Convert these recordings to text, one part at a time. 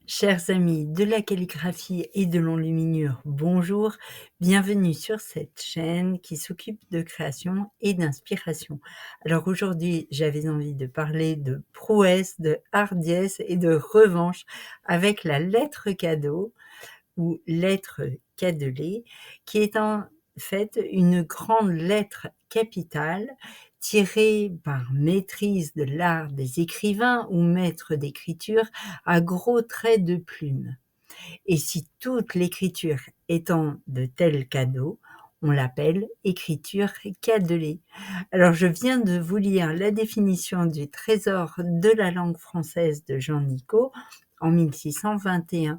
Chers amis de la calligraphie et de l'enluminure, bonjour, bienvenue sur cette chaîne qui s'occupe de création et d'inspiration. Alors aujourd'hui, j'avais envie de parler de prouesse, de hardiesse et de revanche avec la lettre cadeau ou lettre cadelée, qui est en fait une grande lettre capitale tirée par maîtrise de l'art des écrivains ou maître d'écriture à gros traits de plume. Et si toute l'écriture étant de tels cadeaux, on l'appelle écriture cadelée. Alors je viens de vous lire la définition du trésor de la langue française de Jean Nicot en 1621.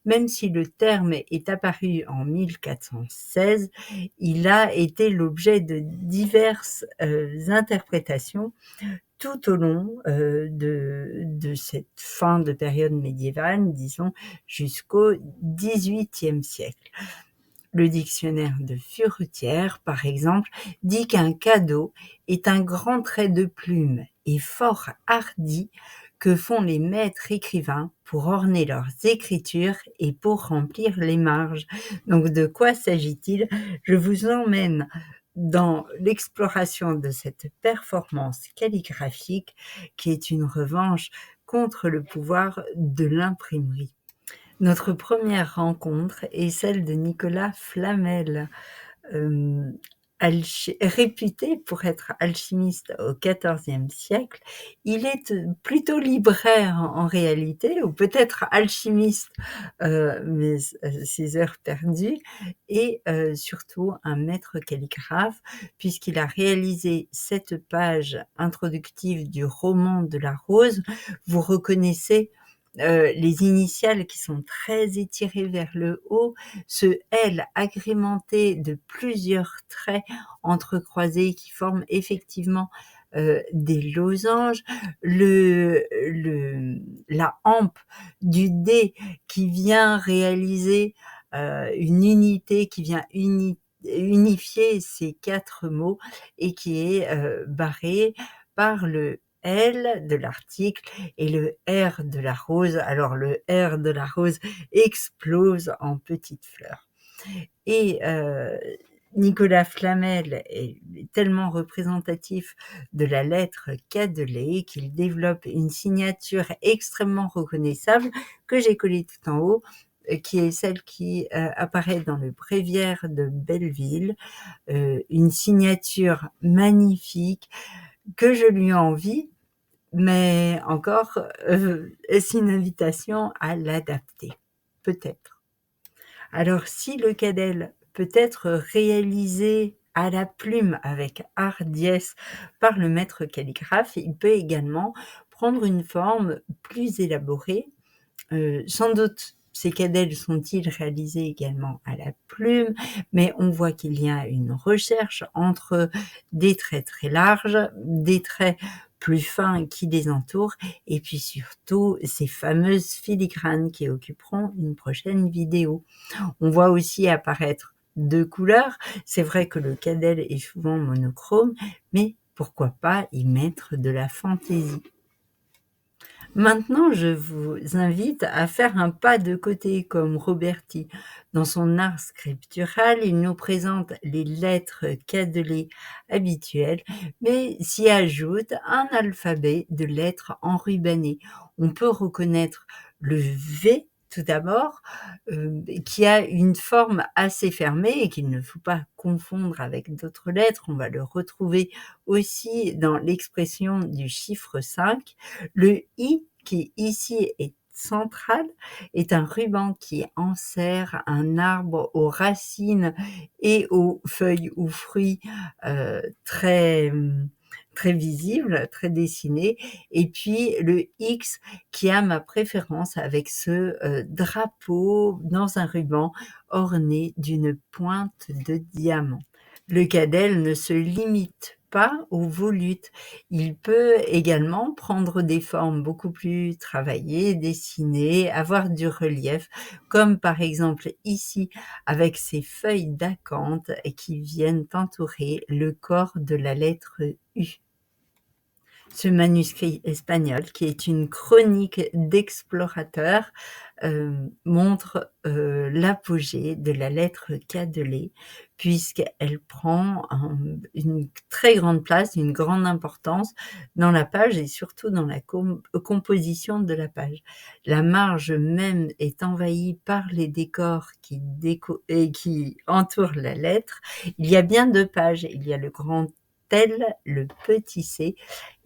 Même si le terme est apparu en 1416, il a été l'objet de diverses interprétations tout au long de cette fin de période médiévale, disons jusqu'au XVIIIe siècle. Le dictionnaire de Furetière, par exemple, dit qu'un cadeau est un grand trait de plume et fort hardi que font les maîtres écrivains pour orner leurs écritures et pour remplir les marges. Donc de quoi s'agit-il? Je vous emmène dans l'exploration de cette performance calligraphique qui est une revanche contre le pouvoir de l'imprimerie. Notre première rencontre est celle de Nicolas Flamel, réputé pour être alchimiste au XIVe siècle. Il est plutôt libraire en réalité, ou peut-être alchimiste, mais ses heures perdues, et surtout un maître calligraphe, puisqu'il a réalisé cette page introductive du roman de la Rose. Vous reconnaissez les initiales qui sont très étirées vers le haut, ce L agrémenté de plusieurs traits entrecroisés qui forment effectivement des losanges, la hampe du D qui vient réaliser une unité, qui vient unifier ces quatre mots et qui est barrée par le L de l'article et le R de la rose. Alors le R de la rose explose en petites fleurs. Et Nicolas Flamel est tellement représentatif de la lettre cadelée qu'il développe une signature extrêmement reconnaissable que j'ai collée tout en haut, qui est celle qui apparaît dans le bréviaire de Belleville, une signature magnifique que je lui envie, mais encore, est-ce une invitation à l'adapter? Peut-être. Alors si le cadel peut être réalisé à la plume avec hardiesse par le maître calligraphe, il peut également prendre une forme plus élaborée. Sans doute ces cadels sont-ils réalisés également à la plume, mais on voit qu'il y a une recherche entre des traits très larges, des traits plus fins qui les entourent, et puis surtout ces fameuses filigranes qui occuperont une prochaine vidéo. On voit aussi apparaître deux couleurs. C'est vrai que le cadel est souvent monochrome, mais pourquoi pas y mettre de la fantaisie? Maintenant, je vous invite à faire un pas de côté comme Roberti. Dans son art scriptural, il nous présente les lettres cadelées habituelles, mais s'y ajoute un alphabet de lettres enrubannées. On peut reconnaître le V tout d'abord, qui a une forme assez fermée et qu'il ne faut pas confondre avec d'autres lettres. On va le retrouver aussi dans l'expression du chiffre 5. Le I, qui ici est central, est un ruban qui enserre un arbre aux racines et aux feuilles ou fruits très très visible, très dessiné, et puis le X qui a ma préférence avec ce drapeau dans un ruban orné d'une pointe de diamant. Le cadel ne se limite pas aux volutes. Il peut également prendre des formes beaucoup plus travaillées, dessinées, avoir du relief, comme par exemple ici avec ces feuilles d'acanthe qui viennent entourer le corps de la lettre U. ce manuscrit espagnol, qui est une chronique d'explorateurs, montre, l'apogée de la lettre K de Lé, puisqu'elle prend une très grande place, une grande importance dans la page et surtout dans la composition de la page. La marge même est envahie par les décors qui entourent la lettre. Il y a bien 2 pages, il y a le grand L, le petit c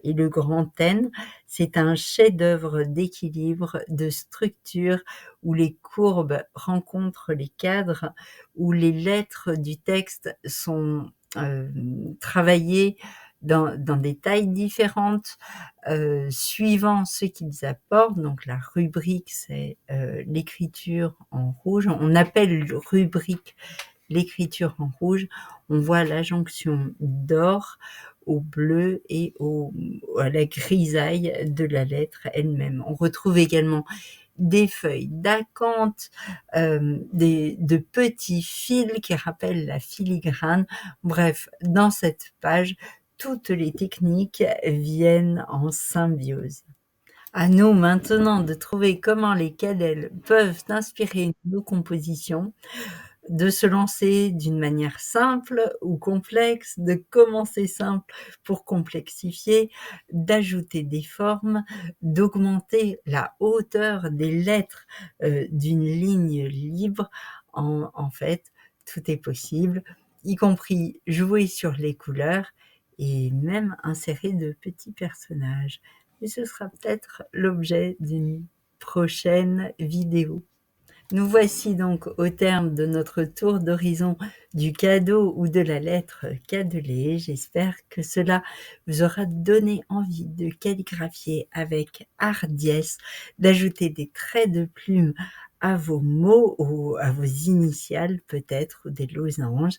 et le grand N. C'est un chef-d'œuvre d'équilibre, de structure, où les courbes rencontrent les cadres, où les lettres du texte sont travaillées dans des tailles différentes, suivant ce qu'ils apportent. Donc la rubrique, c'est l'écriture en rouge. On appelle rubrique l'écriture en rouge. On voit la jonction d'or au bleu et à la grisaille de la lettre elle-même. On retrouve également des feuilles d'acanthe, de petits fils qui rappellent la filigrane. Bref, dans cette page, toutes les techniques viennent en symbiose. À nous maintenant de trouver comment les cadelles peuvent inspirer nos compositions, de se lancer d'une manière simple ou complexe, de commencer simple pour complexifier, d'ajouter des formes, d'augmenter la hauteur des lettres d'une ligne libre. En fait, tout est possible, y compris jouer sur les couleurs et même insérer de petits personnages. Mais ce sera peut-être l'objet d'une prochaine vidéo. Nous voici donc au terme de notre tour d'horizon du cadeau ou de la lettre K de Lé. J'espère que cela vous aura donné envie de calligraphier avec hardiesse, d'ajouter des traits de plume à vos mots ou à vos initiales peut-être, ou des losanges.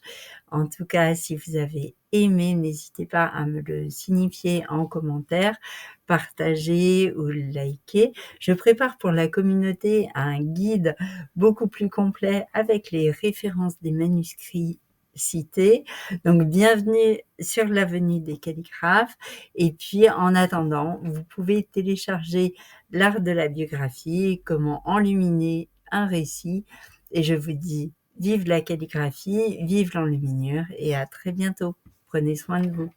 En tout cas, si vous avez aimé, n'hésitez pas à me le signifier en commentaire, partager ou liker. Je prépare pour la communauté un guide beaucoup plus complet avec les références des manuscrits cités. Donc, bienvenue sur l'avenue des calligraphes. Et puis, en attendant, vous pouvez télécharger l'art de la biographie, comment enluminer un récit. Et je vous dis, vive la calligraphie, vive l'enluminure et à très bientôt. Prenez soin de vous.